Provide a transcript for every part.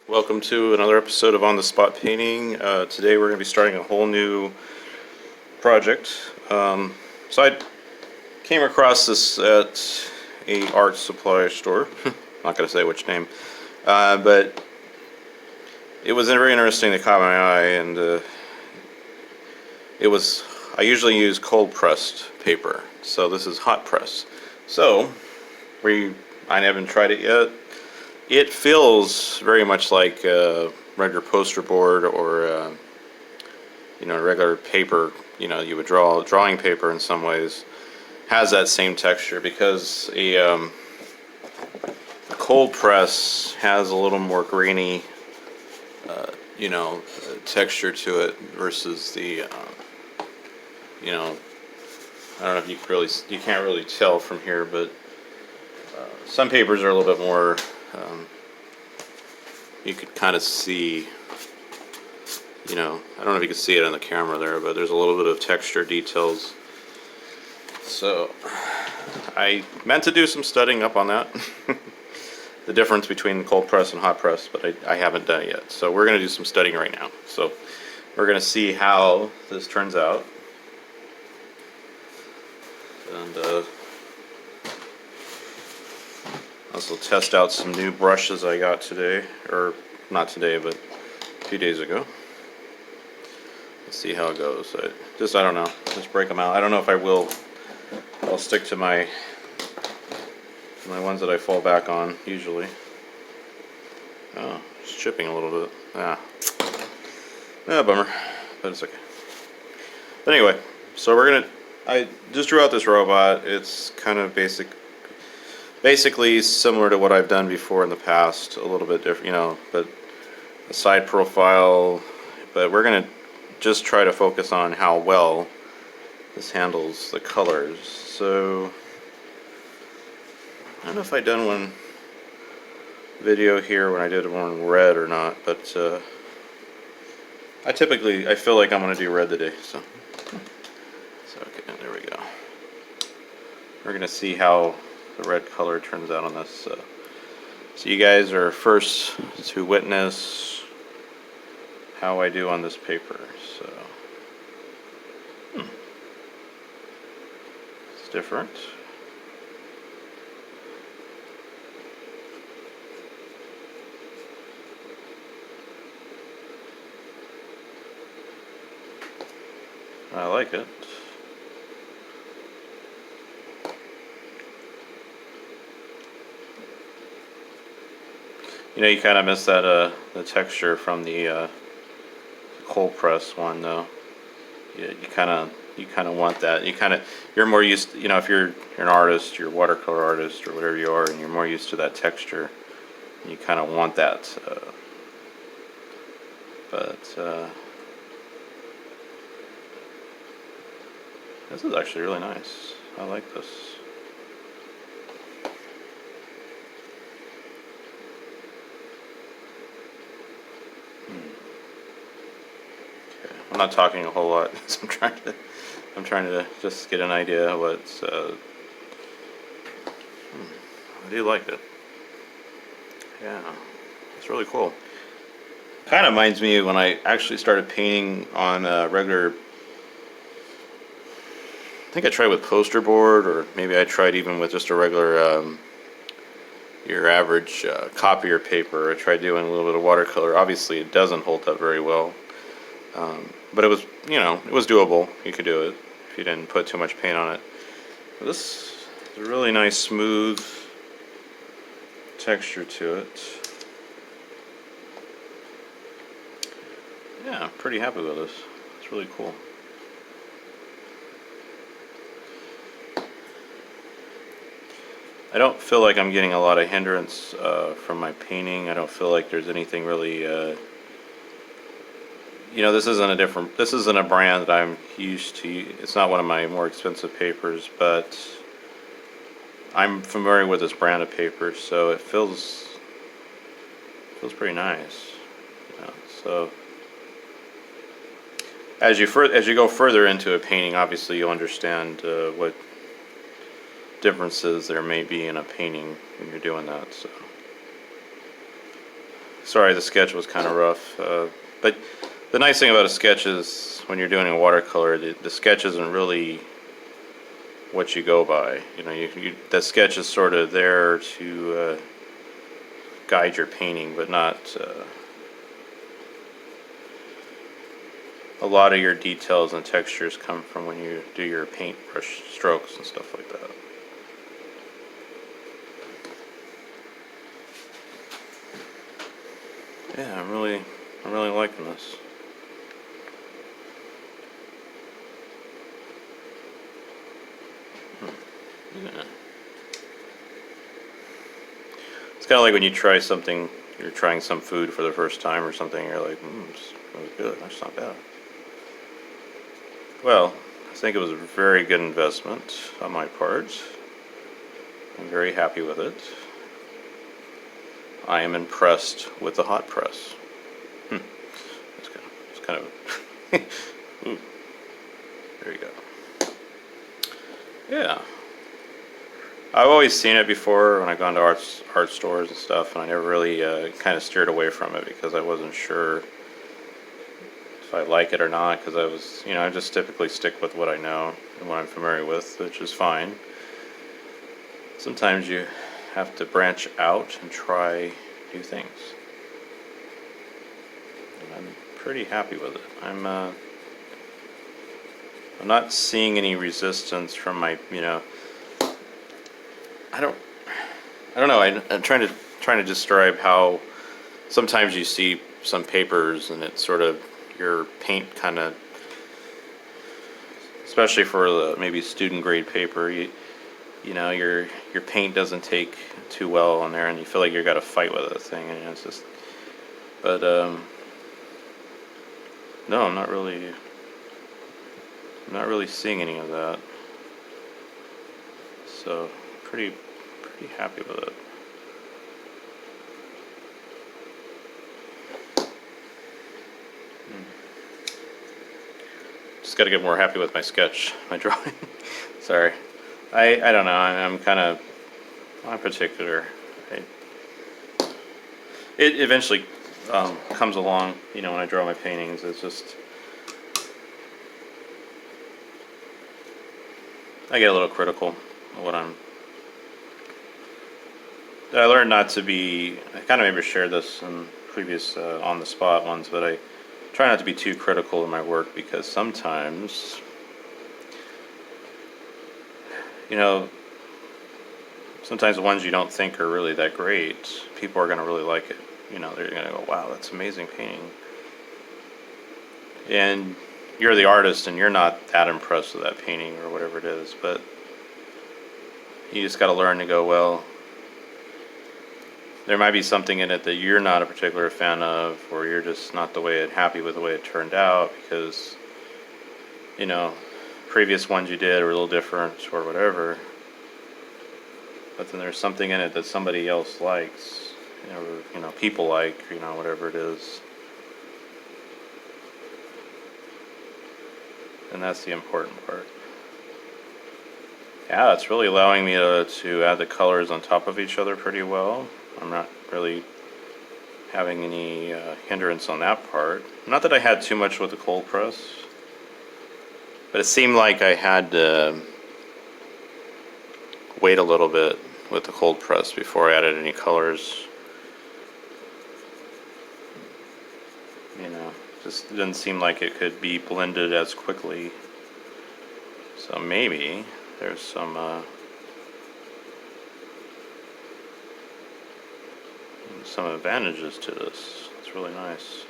Welcome to another episode of On the Spot Painting. Today we're going to be starting a whole new project. So I came across this at a art supply store. Not going to say which name, but it was very interesting. That caught my eye, and it was. I usually use cold pressed paper, so this is hot press. So I haven't tried it yet. It feels very much like a regular poster board or regular paper. You would draw drawing paper in some ways. Has that same texture because a cold press has a little more grainy, texture to it versus the, I don't know if you can't really tell from here, but some papers are a little bit more. You could kind of see, I don't know if you can see it on the camera there, but there's a little bit of texture details. So I meant to do some studying up on that, the difference between cold press and hot press, but I haven't done it yet. So we're going to do some studying right now. So we're going to see how this turns out. And also test out some new brushes I got today, or not today, but a few days ago. Let's see how it goes. I don't know. Just break them out. I don't know if I will. I'll stick to my ones that I fall back on usually. Oh, it's chipping a little bit. Bummer, but it's okay. But anyway, so I just drew out this robot. It's kind of basically similar to what I've done before in the past, a little bit different, but a side profile. But we're gonna just try to focus on how well this handles the colors. So I don't know if I done one video here when I did one in red or not, but I feel like I'm gonna do red today. So okay, there we go. We're gonna see how the red color turns out on this. So you guys are first to witness how I do on this paper. So it's different. I like it. You kind of miss that the texture from the cold press one, though. Yeah, you kind of want that. You're more used to, if you're an artist, you're a watercolor artist or whatever you are, and you're more used to that texture. You kind of want that. But this is actually really nice. I like this. I'm not talking a whole lot because I'm trying to just get an idea of what's. I do like it. Yeah, it's really cool. Kind of reminds me when I actually started painting on regular. I think I tried with poster board, or maybe I tried even with just a regular, your average copier paper. I tried doing a little bit of watercolor. Obviously, it doesn't hold up very well. But it was, it was doable. You could do it if you didn't put too much paint on it. But this is a really nice, smooth texture to it. Yeah, I'm pretty happy with this. It's really cool. I don't feel like I'm getting a lot of hindrance from my painting. I don't feel like there's anything really. This isn't a brand that I'm used to. It's not one of my more expensive papers, but I'm familiar with this brand of paper, so it feels pretty nice. So as you go further into a painting, obviously you'll understand what differences there may be in a painting when you're doing that. Sorry, the sketch was kind of rough. But the nice thing about a sketch is when you're doing a watercolor, the sketch isn't really what you go by. You know, the sketch is sort of there to guide your painting, but not a lot of your details and textures come from when you do your paintbrush strokes and stuff like that. Yeah, I'm really liking this. Yeah. It's kind of like when you try something, you're trying some food for the first time or something, you're like, it's really good, that's not bad. Well, I think it was a very good investment on my part. I'm very happy with it. I am impressed with the hot press. It's kind of ooh, there you go. Yeah. I've always seen it before when I've gone to art stores and stuff, and I never really kind of steered away from it because I wasn't sure if I like it or not, because I just typically stick with what I know and what I'm familiar with, which is fine. Sometimes you have to branch out and try new things. And I'm pretty happy with it. I'm not seeing any resistance from my, I don't know. I'm trying to describe how sometimes you see some papers and it's sort of your paint kind of, especially for the maybe student grade paper, your paint doesn't take too well on there, and you feel like you got to fight with that thing, and it's just. But no, I'm not really seeing any of that. So pretty happy with it. Just got to get more happy with my sketch, my drawing. Sorry, I don't know. I'm kind of not particular. It eventually comes along, when I draw my paintings. It's just I get a little critical of what I learned not to be. I kind of maybe shared this in previous on the spot ones, but I try not to be too critical of my work because sometimes, sometimes the ones you don't think are really that great, people are going to really like it. They're going to go, wow, that's amazing painting. And you're the artist and you're not that impressed with that painting or whatever it is, but you just got to learn to go, well, there might be something in it that you're not a particular fan of, or you're just not happy with the way it turned out because, previous ones you did were a little different or whatever. But then there's something in it that somebody else likes, or, people like, whatever it is. And that's the important part. Yeah, it's really allowing me to add the colors on top of each other pretty well. I'm not really having any hindrance on that part. Not that I had too much with the cold press, but it seemed like I had to wait a little bit with the cold press before I added any colors. Just didn't seem like it could be blended as quickly. So maybe there's some advantages to this. It's really nice.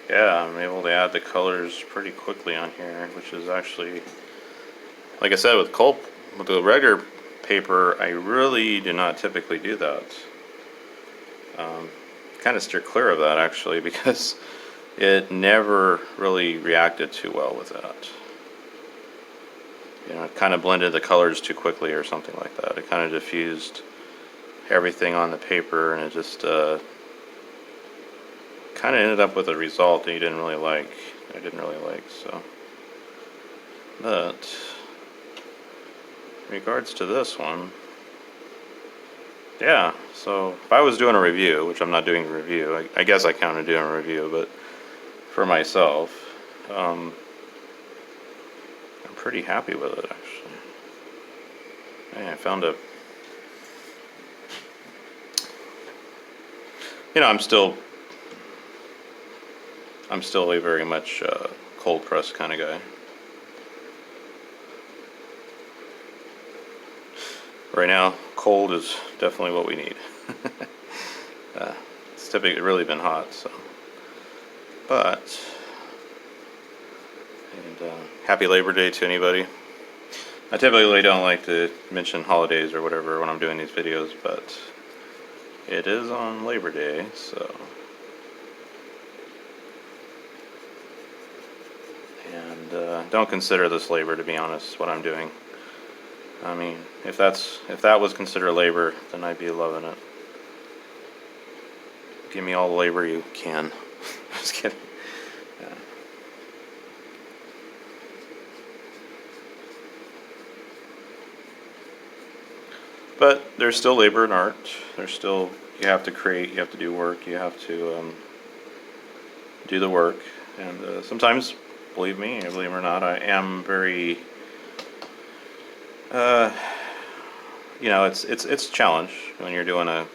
Yeah, I'm able to add the colors pretty quickly on here, which is actually, like I said, with the regular paper, I really do not typically do that. Kind of steer clear of that actually because it never really reacted too well with that. It kind of blended the colors too quickly or something like that. It kind of diffused everything on the paper, and it just kind of ended up with a result that I didn't really like. So, but in regards to this one, yeah, so if I was doing a review, which I'm not doing a review, I guess I counted doing a review, but for myself, I'm pretty happy with it, actually. Man, I found a, I'm still a very much cold press kind of guy. Right now, cold is definitely what we need. It's typically really been hot, so. But, and happy Labor Day to anybody. I typically don't like to mention holidays or whatever when I'm doing these videos, but it is on Labor Day, so. And don't consider this labor, to be honest, what I'm doing. I mean, if that was considered labor, then I'd be loving it. Give me all the labor you can. Just kidding. Yeah. But there's still labor in art. There's still, you have to create, you have to do work, you have to do the work. And sometimes, believe me or not, I am very, it's a challenge when you're doing a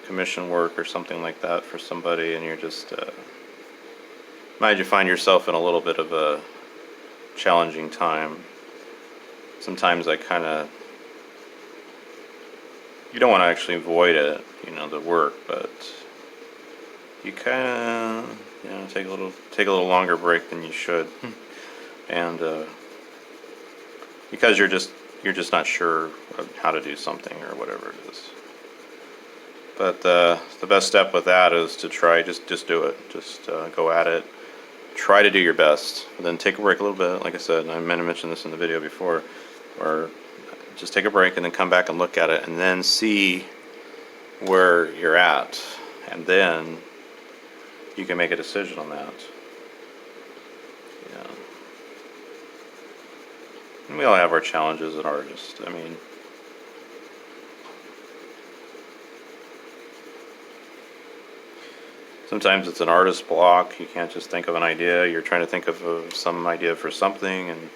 commission work or something like that for somebody, and you're just might you find yourself in a little bit of a challenging time. Sometimes I kind of, you don't want to actually avoid it, the work, but you kind of, take a little longer break than you should, and because you're just not sure of how to do something or whatever it is. But the best step with that is to try, just do it. Just go at it. Try to do your best. And then take a break a little bit. Like I said, I meant to mention this in the video before, or just take a break and then come back and look at it and then see where you're at. And then you can make a decision on that. Yeah. And we all have our challenges as artists. I mean, sometimes it's an artist block. You can't just think of an idea. You're trying to think of some idea for something, and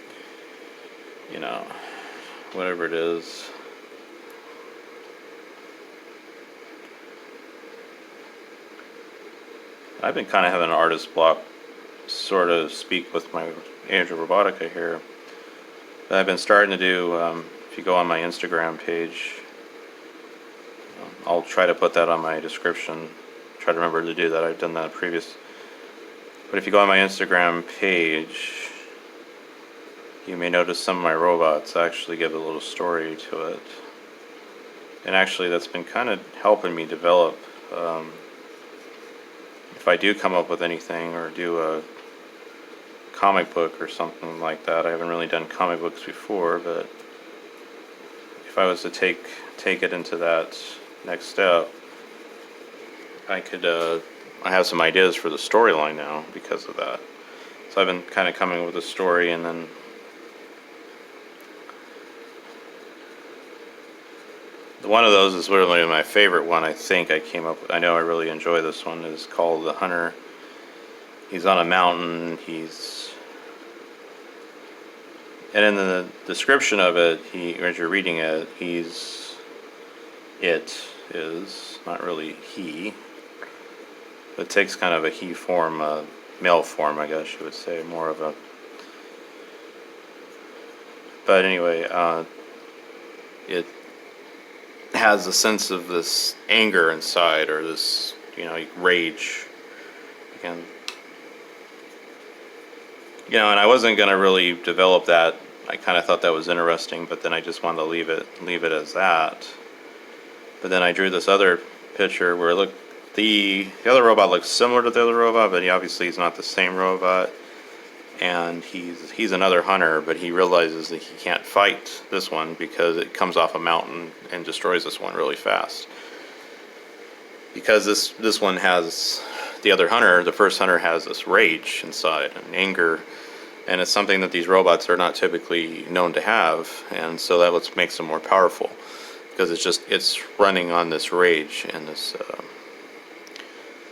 whatever it is. I've been kind of having an artist block, sort of speak with my Angel Robotica here. I've been starting to do, if you go on my Instagram page, I'll try to put that on my description. Try to remember to do that. I've done that previous. But if you go on my Instagram page, you may notice some of my robots actually give a little story to it. And actually that's been kind of helping me develop. If I do come up with anything or do a comic book or something like that, I haven't really done comic books before, but if I was to take it into that next step, I could, I have some ideas for the storyline now because of that. So I've been kind of coming with a story, and then one of those is literally my favorite one. I think I came up with, I know I really enjoy this one, is called The Hunter. He's on a mountain, and in the description of it, as you're reading it, it is not really he. It takes kind of a he form, male form, I guess you would say, more of a. But anyway, it has a sense of this anger inside, or this, rage. Again, and I wasn't gonna really develop that. I kind of thought that was interesting, but then I just wanted to leave it as that. But then I drew this other picture where the other robot looks similar to the other robot, but he's not the same robot. And he's another hunter, but he realizes that he can't fight this one because it comes off a mountain and destroys this one really fast. Because this one has, the first hunter has this rage inside and anger, and it's something that these robots are not typically known to have, and so that what makes them more powerful, because it's running on this rage and this.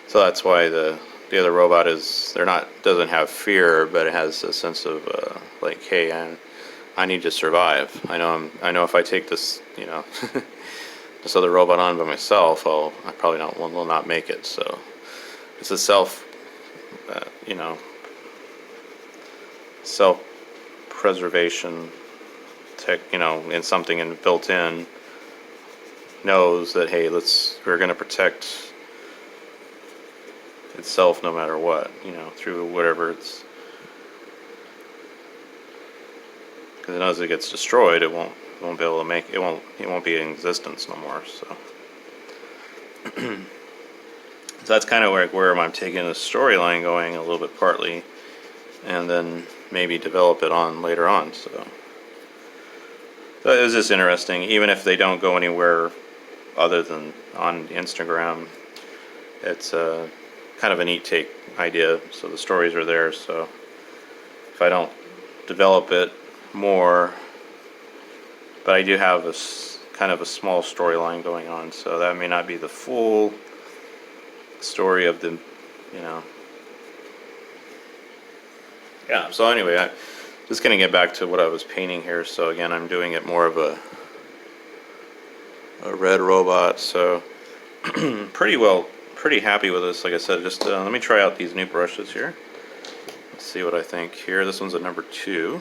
So that's why the other robot doesn't have fear, but it has a sense of like, hey, I need to survive. I know if I take this, this other robot on by myself, I probably will not make it. So it's a self-preservation tech, in something built in, knows that, hey, we're going to protect itself no matter what, through whatever it's, because it knows it gets destroyed, it won't be able to it won't be in existence no more. So so that's kind of where I'm taking the storyline going a little bit, partly, and then maybe develop it on later on. So it was just interesting, even if they don't go anywhere other than on Instagram. It's kind of a neat take idea. So the stories are there. So if I don't develop it more, but I do have kind of a small storyline going on, so that may not be the full story of the, yeah. So anyway, I'm just gonna get back to what I was painting here. So again, I'm doing it more of a red robot. So pretty happy with this. Like I said, just let me try out these new brushes here. Let's see what I think here. This one's a number 2.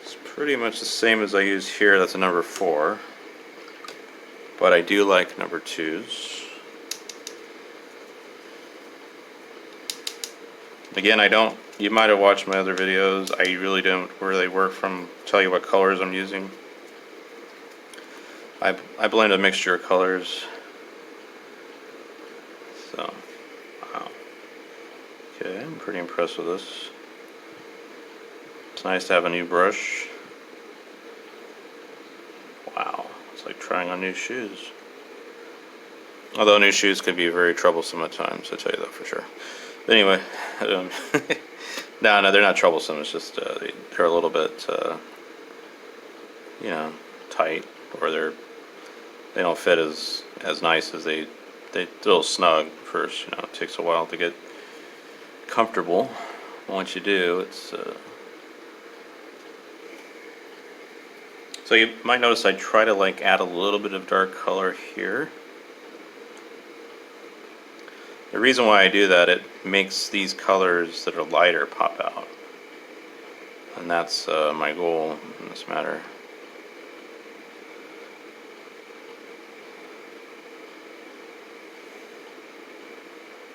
It's pretty much the same as I use here. That's a number 4. But I do like number 2s. Again, you might have watched my other videos. I really don't really work from tell you what colors I'm using. I blend a mixture of colors. So, wow. Okay, I'm pretty impressed with this. It's nice to have a new brush. Wow, it's like trying on new shoes. Although new shoes can be very troublesome at times, I tell you that for sure. But anyway, no, they're not troublesome. It's just they're a little bit, tight, or they don't fit as nice as they're a little snug first. It takes a while to get comfortable. Once you do, it's. So you might notice I try to add a little bit of dark color here. The reason why I do that, it makes these colors that are lighter pop out. And that's my goal in this matter.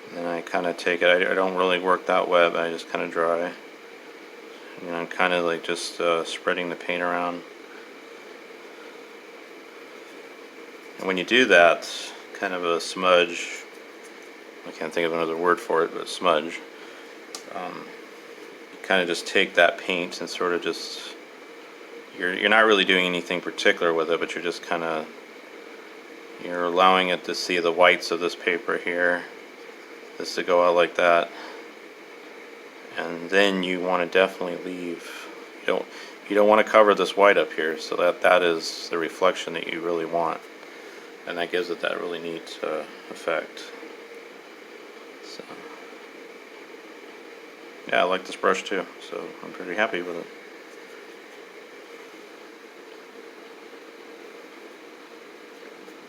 And then I kind of take it, I don't really work that wet, I just kind of dry. And I'm kind of just spreading the paint around. And when you do that, kind of a smudge, I can't think of another word for it, but smudge. You kind of just take that paint and sort of just, you're not really doing anything particular with it, but you're just you're allowing it to see the whites of this paper here, this to go out like that. And then you want to definitely leave, you don't want to cover this white up here, so that is the reflection that you really want. And that gives it that really neat effect. So, yeah, I like this brush too, so I'm pretty happy with it.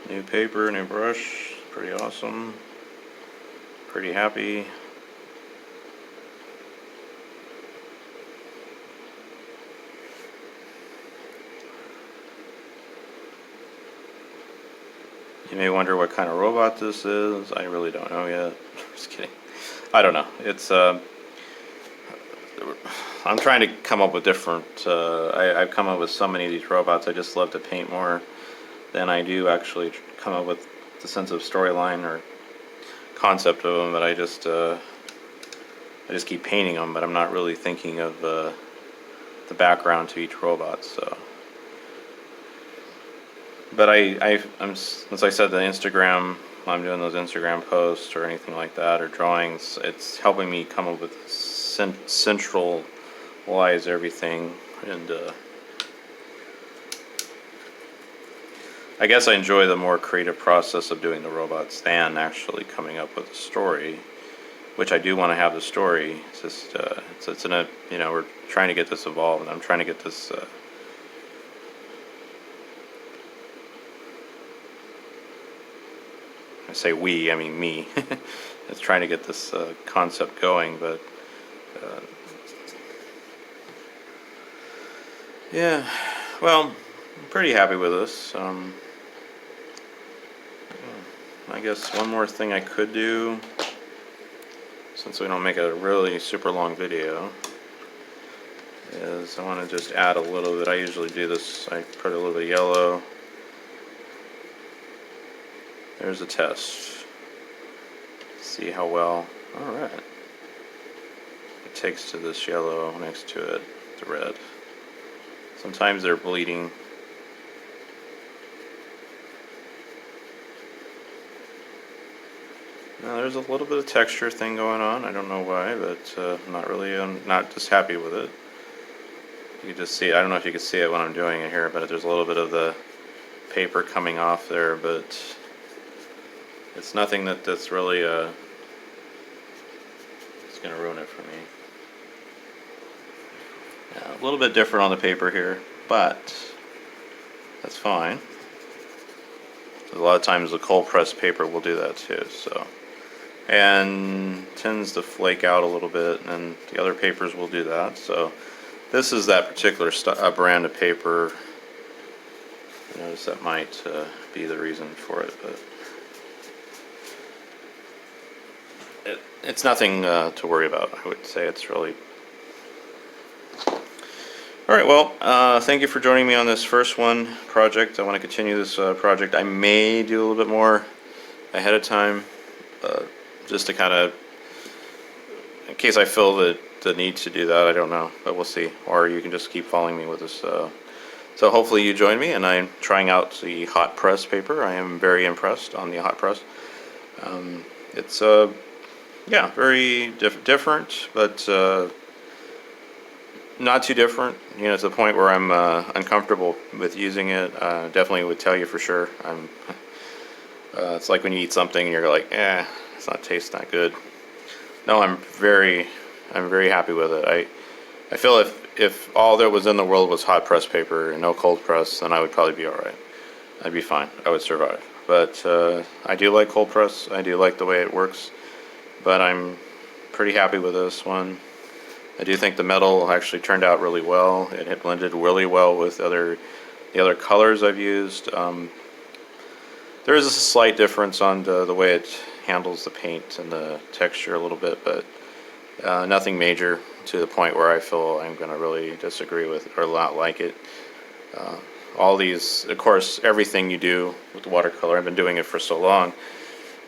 New paper, new brush, pretty awesome. Pretty happy. You may wonder what kind of robot this is. I really don't know yet. Just kidding. I don't know. It's I'm trying to come up with different. I've come up with so many of these robots. I just love to paint more than I do actually come up with the sense of storyline or concept of them. But I just keep painting them. But I'm not really thinking of the background to each robot. So. But I'm, as I said, the Instagram, I'm doing those Instagram posts or anything like that, or drawings, it's helping me come up with central visualize everything, and I guess I enjoy the more creative process of doing the robots than actually coming up with a story, which I do want to have the story. It's just it's in a, you know, we're trying to get this evolved, and I'm trying to get this I say we, I mean me. It's trying to get this concept going, but yeah, well, I'm pretty happy with this. I guess one more thing I could do, since we don't make a really super long video, is I want to just add a little bit. I usually do this, I put a little bit of yellow. There's a test. See how well, alright, it takes to this yellow next to it, the red. Sometimes they're bleeding. Now there's a little bit of texture thing going on. I don't know why, but I'm not really, I'm not just happy with it. You can just see it. I don't know if you can see it when I'm doing it here, but there's a little bit of the paper coming off there, but it's nothing that's really it's going to ruin it for me. Yeah, a little bit different on the paper here, but that's fine. A lot of times the cold pressed paper will do that too, so, and tends to flake out a little bit, and the other papers will do that. So this is that particular brand of paper. I notice that might be the reason for it, but it's nothing to worry about. I would say it's really. Alright, well, thank you for joining me on this first project. I want to continue this project. I may do a little bit more ahead of time, just to kind of, in case I feel the need to do that. I don't know, but we'll see. Or you can just keep following me with this. So hopefully you join me, and I'm trying out the hot press paper. I am very impressed on the hot press. It's yeah, very different, but not too different, you know, to the point where I'm uncomfortable with using it. Definitely would tell you for sure. It's like when you eat something and you're like, it's not tastes not good. No, I'm very happy with it. I feel if all there was in the world was hot press paper and no cold press, then I would probably be all right. I'd be fine. I would survive. But I do like cold press. I do like the way it works. But I'm pretty happy with this one. I do think the metal actually turned out really well. It had blended really well with the other colors I've used. There is a slight difference on the way it handles the paint and the texture a little bit, but nothing major to the point where I feel I'm going to really disagree with it or not like it. All these, of course, everything you do with watercolor, I've been doing it for so long.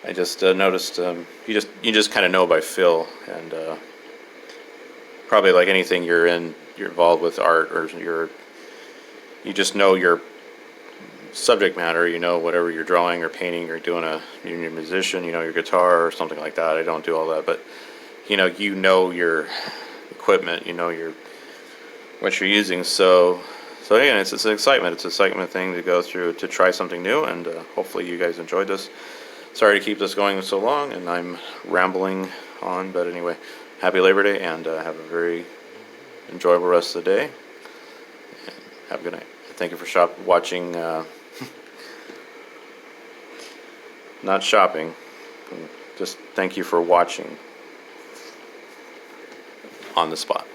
I just noticed you just kind of know by feel, and probably like anything you're involved with art, or you just know your subject matter. You know whatever you're drawing or painting or doing you're a musician. You know your guitar or something like that. I don't do all that, but you know your equipment. You know what you're using. So again, it's an excitement. It's an excitement thing to go through, to try something new, and hopefully you guys enjoyed this. Sorry to keep this going so long, and I'm rambling on, but anyway, happy Labor Day, and have a very enjoyable rest of the day. And have a good night. Thank you for watching. Not shopping. Just thank you for watching on the spot.